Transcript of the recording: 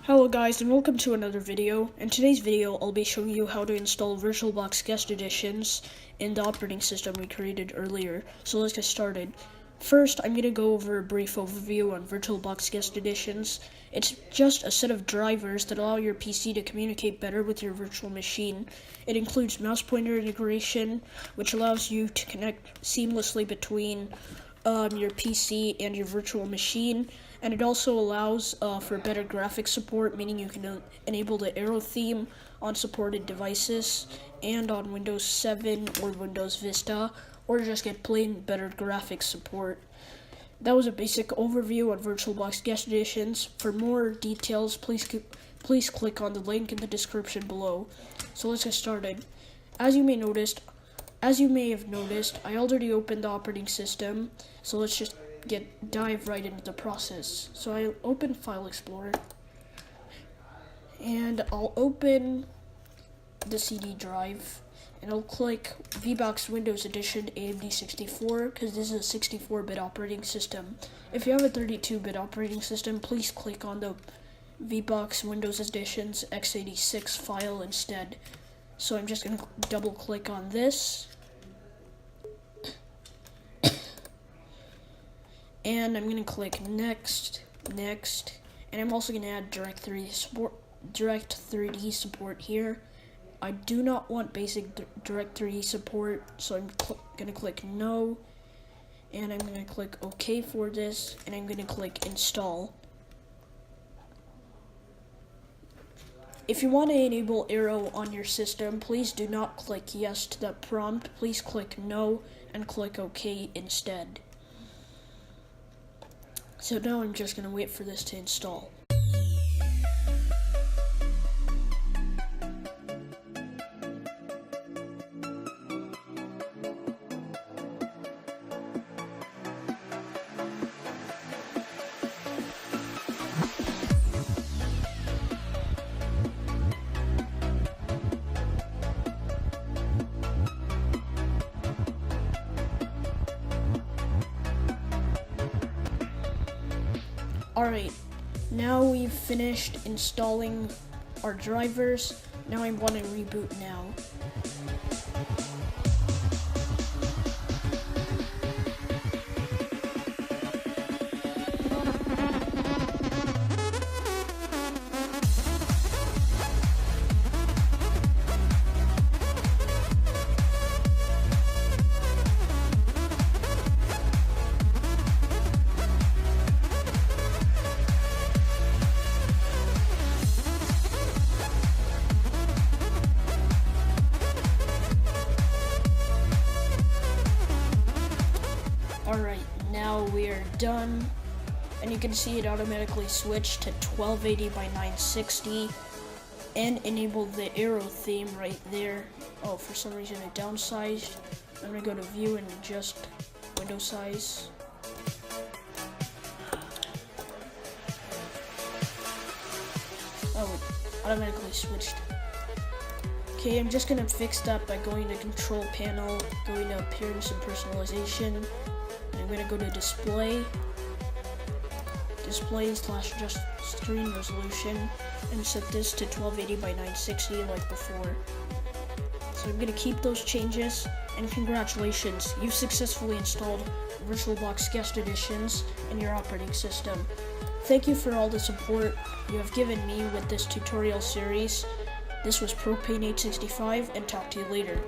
Hello guys, and welcome to another video. In today's video, I'll be showing you how to install VirtualBox guest editions in the operating system we created earlier. So let's get started. First, I'm going to go over a brief overview on VirtualBox guest editions. It's just a set of drivers that allow your PC to communicate better with your virtual machine. It includes mouse pointer integration, which allows you to connect seamlessly between your PC and your virtual machine, and it also allows for better graphics support, meaning you can enable the arrow theme on supported devices and on Windows 7 or Windows Vista, or just get plain better graphics support. That was a basic overview on VirtualBox guest editions. For more details, please click on the link in the description below. So let's get started. As you may have noticed, I already opened the operating system, so let's just dive right into the process. So I open File Explorer, and I'll open the CD drive, and I'll click VBox Windows Edition AMD 64, because this is a 64-bit operating system. If you have a 32-bit operating system, please click on the VBox Windows Edition's x86 file instead. So I'm just going to double click on this, and I'm going to click next, and I'm also going to add Direct 3D support here. I do not want basic Direct 3D support, so I'm going to click no, and I'm going to click OK for this, and I'm going to click install. If you want to enable Arrow on your system, please do not click yes to that prompt. Please click no and click OK instead. So now I'm just going to wait for this to install. Alright, now we've finished installing our drivers. Now I want to reboot now. Alright, now we're done, and you can see it automatically switched to 1280 by 960 and enabled the arrow theme right there. Oh, for some reason it downsized. I'm going to go to view and adjust window size. Oh, it automatically switched. Okay, I'm just going to fix that by going to Control Panel, going to Appearance and Personalization. I'm going to go to Display / Adjust Screen Resolution, and set this to 1280 by 960 like before. So I'm going to keep those changes, and congratulations, you've successfully installed VirtualBox guest editions in your operating system. Thank you for all the support you have given me with this tutorial series. This was Propane865, and talk to you later.